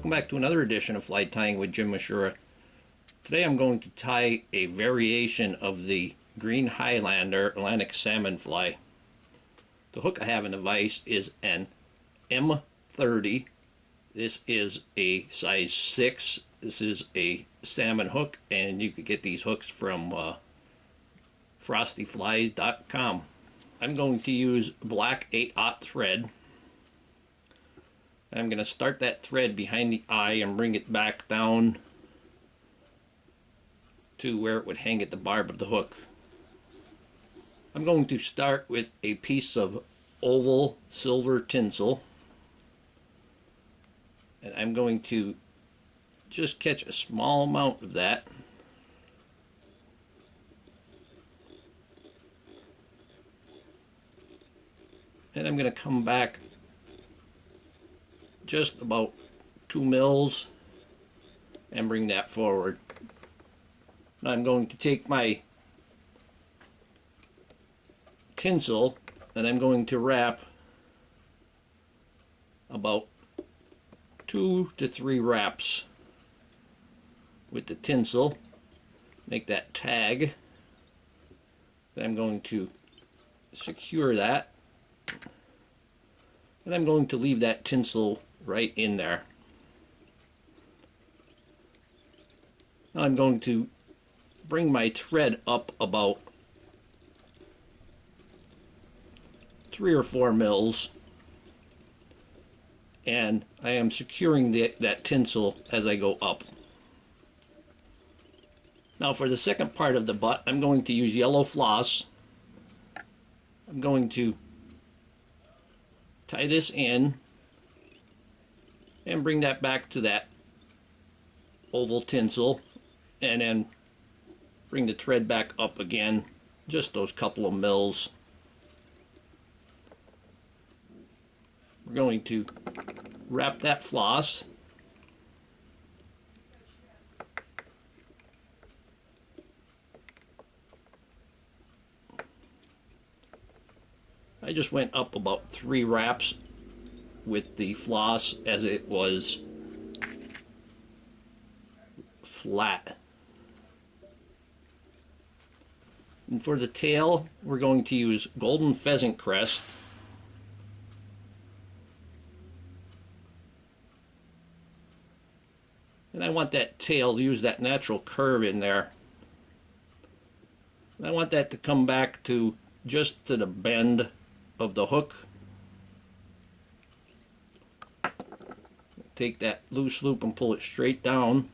Welcome back to another edition of Fly Tying with Jim Misiura. Today I'm going to tie a variation of the green Highlander Atlantic salmon fly. The hook I have in the vise is an M30. This is a size 6. This is a salmon hook, and you could get these hooks from frostyflies.com. I'm going to use black 8/0 thread. I'm going to start that thread behind the eye and bring it back down to where it would hang at the barb of the hook. I'm going to start with a piece of oval silver tinsel, and I'm going to just catch a small amount of that. And I'm going to come back just about 2 mils and bring that forward. Now I'm going to take my tinsel and I'm going to wrap about 2 to 3 wraps with the tinsel. Make that tag. Then I'm going to secure that, and I'm going to leave that tinsel right in there. Now I'm going to bring my thread up about 3 or 4 mils, and I am securing that tinsel as I go up. Now for the second part of the butt, I'm going to use yellow floss. I'm going to tie this in and bring that back to that oval tinsel, and then bring the thread back up again, just those couple of mils. We're going to wrap that floss. I just went up about 3 wraps with the floss as it was flat. And for the tail, we're going to use golden pheasant crest. And I want that tail to use that natural curve in there. And I want that to come back to just to the bend of the hook. Take that loose loop and pull it straight down.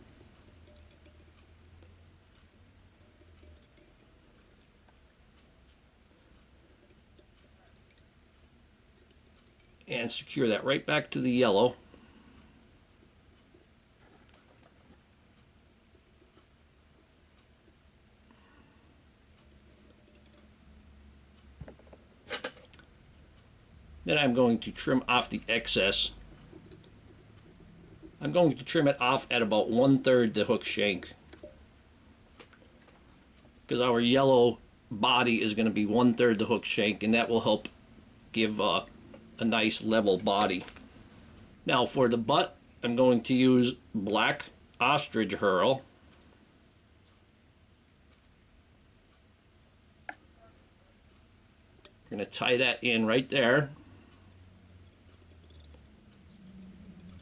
And secure that right back to the yellow. Then I'm going to trim off the excess. I'm going to trim it off at about 1/3 the hook shank, because our yellow body is going to be 1/3 the hook shank, and that will help give a nice level body. Now for the butt, I'm going to use black ostrich herl. I'm going to tie that in right there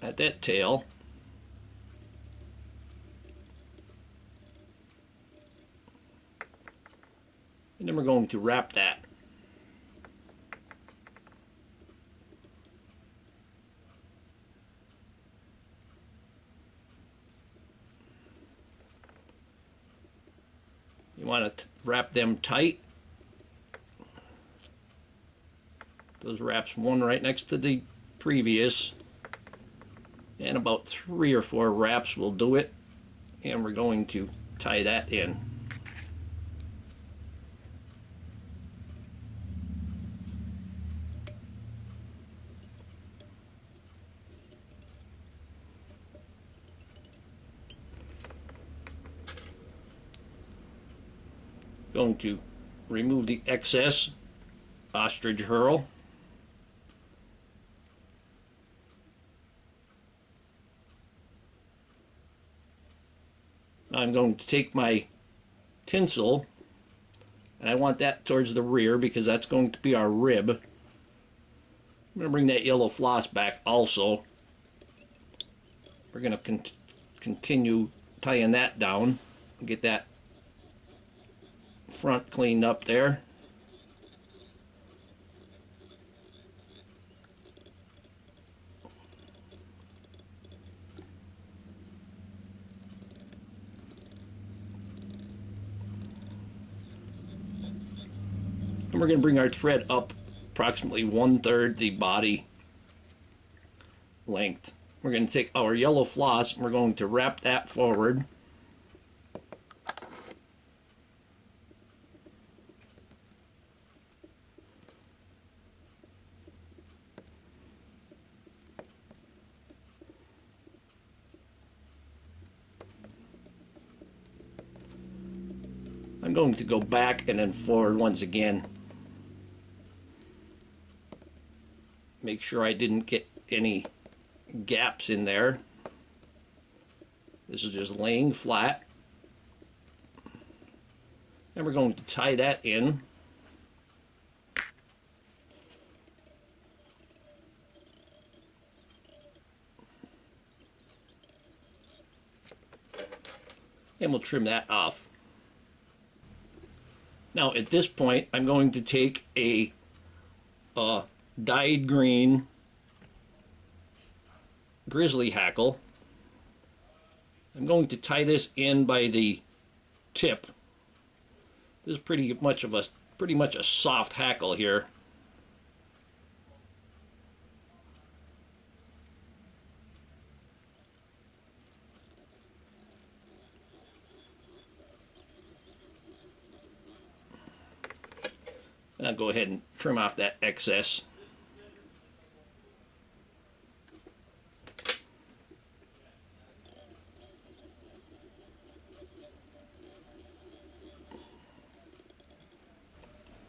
at that tail. And then we're going to wrap that. You want to wrap them tight. Those wraps, one right next to the previous, and about 3 or 4 wraps will do it, and we're going to tie that in. Going to remove the excess ostrich herl. Now I'm going to take my tinsel, and I want that towards the rear because that's going to be our rib. I'm going to bring that yellow floss back also. We're going to continue tying that down, get that front cleaned up there. And we're going to bring our thread up approximately 1/3 the body length. We're going to take our yellow floss and we're going to wrap that forward. I'm going to go back and then forward once again. Make sure I didn't get any gaps in there. This is just laying flat. And we're going to tie that in. And we'll trim that off. Now at this point I'm going to take a dyed green grizzly hackle. I'm going to tie this in by the tip. This is pretty much a soft hackle here. And I'll go ahead and trim off that excess.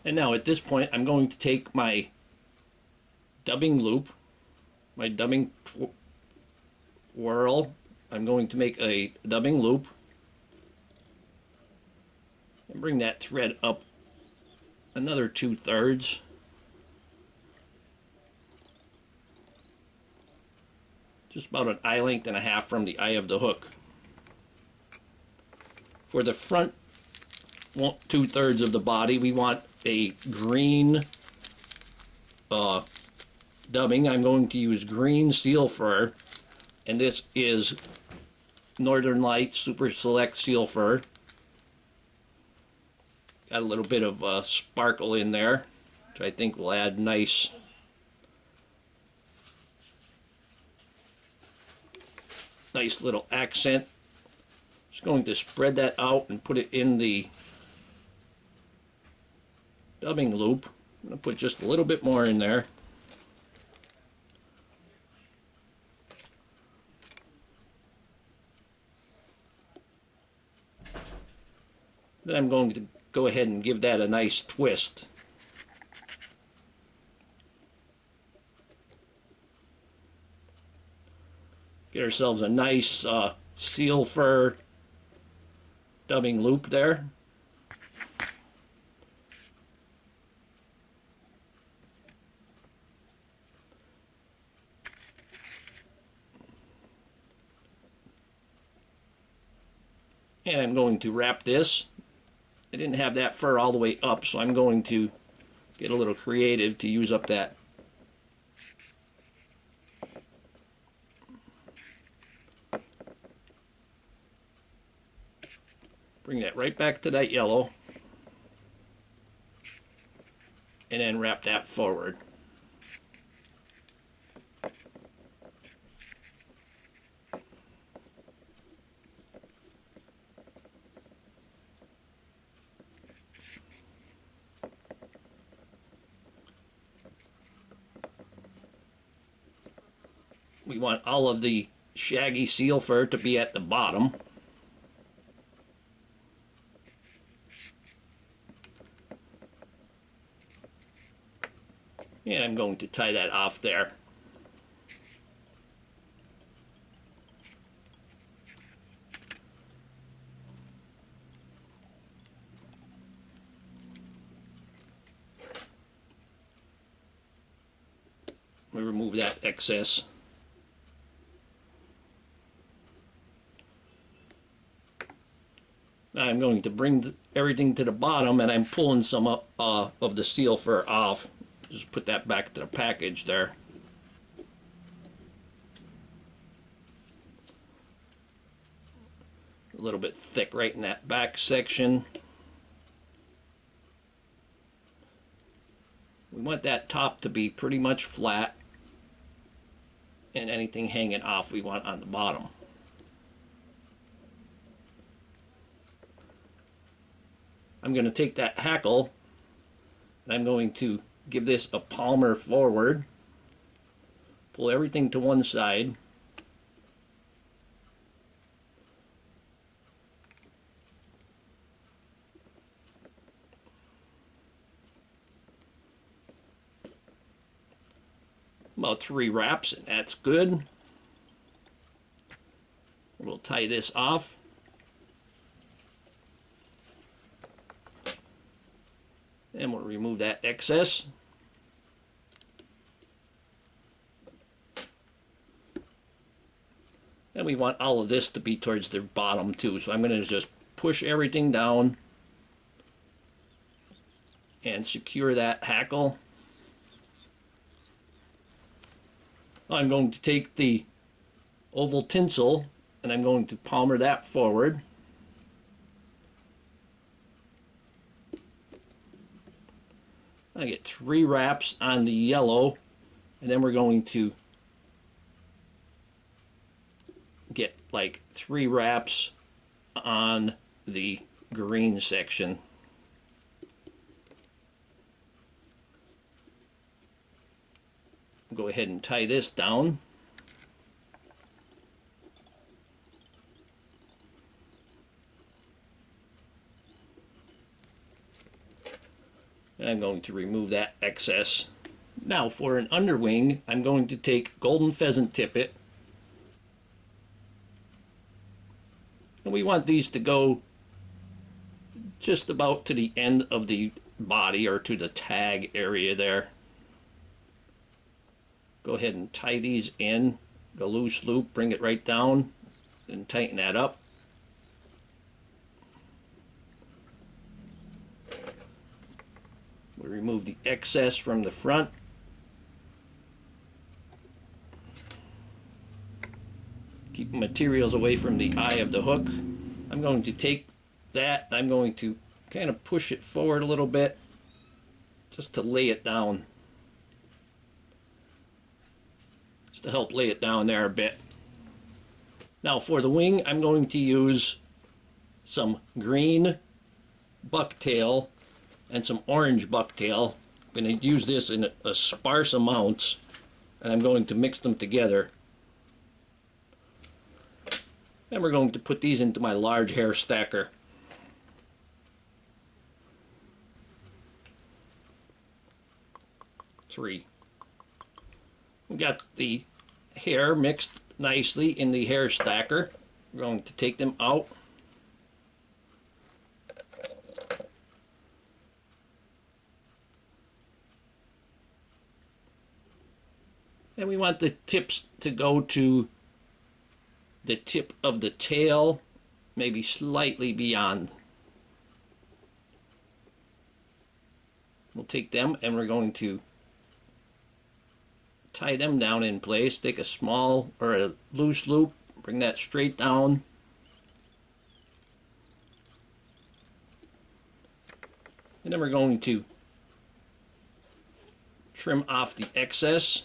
And now at this point I'm going to take my dubbing loop, my dubbing whirl. I'm going to make a dubbing loop and bring that thread up another 2/3. Just about an eye length and a half from the eye of the hook. For the front 2/3 of the body, we want a green dubbing. I'm going to use green seal fur, and this is Northern Lights Super Select Seal Fur. Got a little bit of sparkle in there, which I think will add nice little accent. Just going to spread that out and put it in the dubbing loop. I'm going to put just a little bit more in there. Then I'm going to go ahead and give that a nice twist. Get ourselves a nice seal fur dubbing loop there. And I'm going to wrap this. I didn't have that fur all the way up, so I'm going to get a little creative to use up that. Bring that right back to that yellow. And then wrap that forward. We want all of the shaggy seal fur to be at the bottom. And I'm going to tie that off there. We remove that excess. Now I'm going to bring everything to the bottom, and I'm pulling some up, of the seal fur off. Just put that back to the package there. A little bit thick right in that back section. We want that top to be pretty much flat, and anything hanging off we want on the bottom. I'm going to take that hackle and I'm going to give this a palmer forward, pull everything to one side, about 3 wraps, and that's good. We'll tie this off. And we'll remove that excess. And we want all of this to be towards the bottom too. So I'm going to just push everything down and secure that hackle. I'm going to take the oval tinsel and I'm going to palmer that forward. I get 3 wraps on the yellow, and then we're going to get like 3 wraps on the green section. Go ahead and tie this down. And I'm going to remove that excess. Now for an underwing, I'm going to take golden pheasant tippet. And we want these to go just about to the end of the body, or to the tag area there. Go ahead and tie these in. Go loose loop, bring it right down, and tighten that up. We remove the excess from the front. Keep materials away from the eye of the hook. I'm going to take that, I'm going to kind of push it forward a little bit just to lay it down. Just to help lay it down there a bit. Now for the wing, I'm going to use some green bucktail and some orange bucktail. I'm going to use this in a sparse amounts, and I'm going to mix them together. And we're going to put these into my large hair stacker. Three. We got the hair mixed nicely in the hair stacker. We're going to take them out. And we want the tips to go to the tip of the tail, maybe slightly beyond. We'll take them and we're going to tie them down in place. Take a small or a loose loop, bring that straight down. And then we're going to trim off the excess.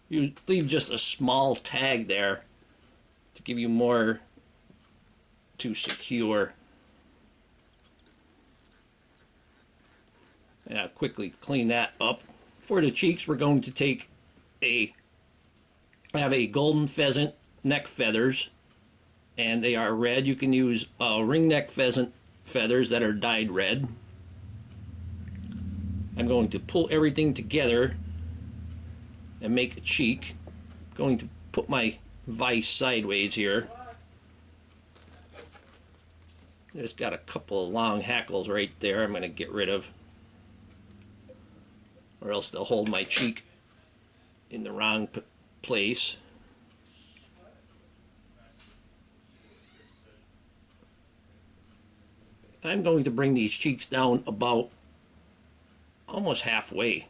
You leave just a small tag there to give you more to secure. And I'll quickly clean that up. For the cheeks, we're going to take I have a golden pheasant neck feathers, and they are red. You can use ring neck pheasant feathers that are dyed red. I'm going to pull everything together and make a cheek. I'm going to put my vise sideways here. There's got a couple of long hackles right there I'm going to get rid of, or else they'll hold my cheek in the wrong place. I'm going to bring these cheeks down about almost halfway.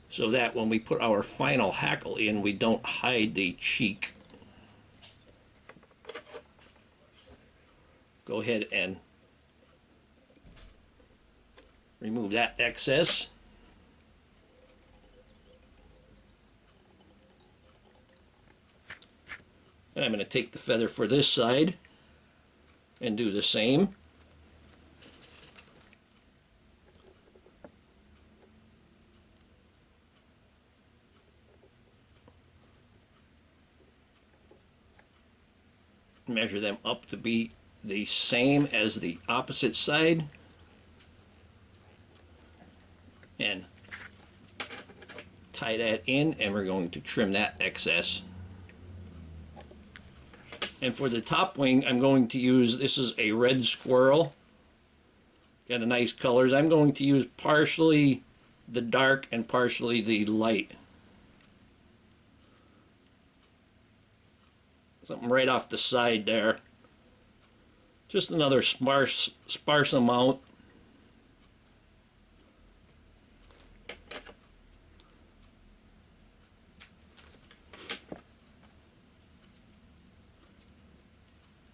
So that when we put our final hackle in, we don't hide the cheek. Go ahead and remove that excess. And I'm going to take the feather for this side and do the same. Measure them up to be the same as the opposite side, and tie that in, and we're going to trim that excess. And for the top wing, I'm going to use, this is a red squirrel, got a nice colors. I'm going to use partially the dark and partially the light. Something right off the side there. Just another sparse amount.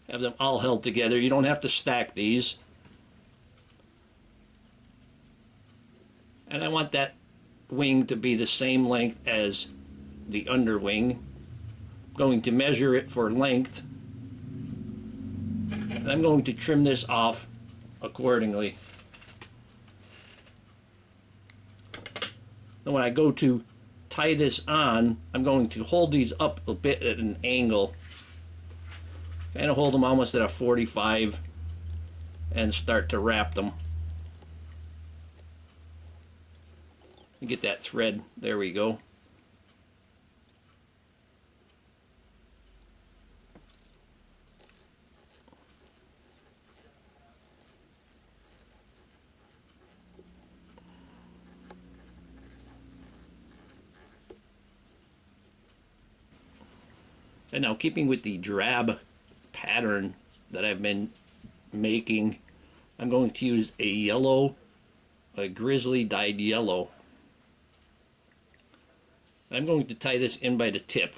Have them all held together. You don't have to stack these. And I want that wing to be the same length as the underwing. I'm going to measure it for length. And I'm going to trim this off accordingly. Then when I go to tie this on, I'm going to hold these up a bit at an angle. Kind of hold them almost at a 45 and start to wrap them. Get that thread. There we go. And now, keeping with the drab pattern that I've been making, I'm going to use a yellow, a grizzly dyed yellow. I'm going to tie this in by the tip.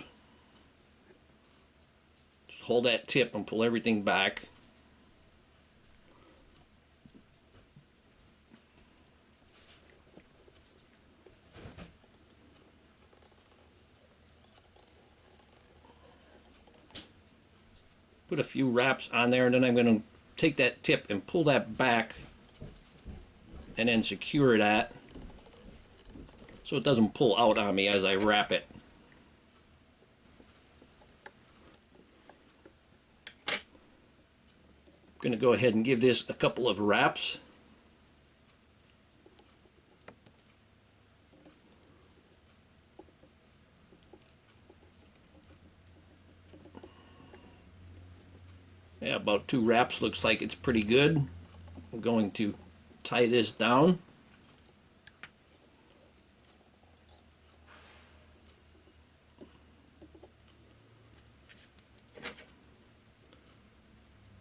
Just hold that tip and pull everything back. Put a few wraps on there, and then I'm going to take that tip and pull that back and then secure that so it doesn't pull out on me as I wrap it. I'm going to go ahead and give this a couple of wraps. Yeah, about 2 wraps looks like it's pretty good. I'm going to tie this down.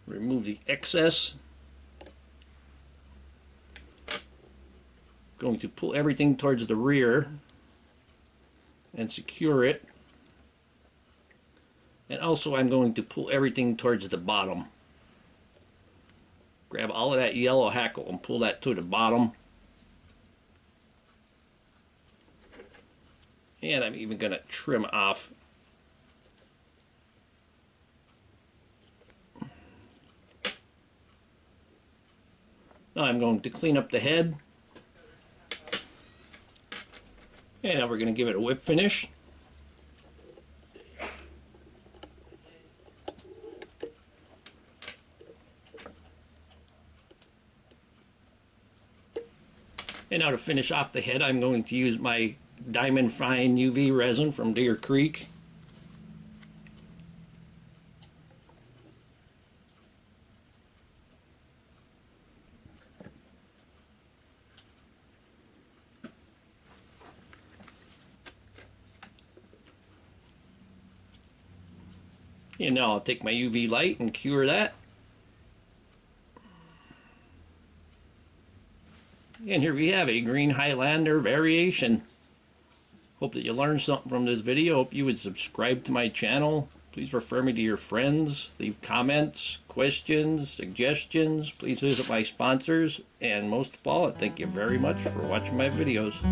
Remove the excess. Going to pull everything towards the rear and secure it. And also I'm going to pull everything towards the bottom. Grab all of that yellow hackle and pull that to the bottom. And I'm even going to trim off now. I'm going to clean up the head. And now we're going to give it a whip finish. And now to finish off the head, I'm going to use my Diamond Fine UV resin from Deer Creek. And now I'll take my UV light and cure that. And here we have a green Highlander variation. Hope that you learned something from this video. Hope you would subscribe to my channel. Please refer me to your friends. Leave comments, questions, suggestions. Please visit my sponsors. And most of all, I thank you very much for watching my videos.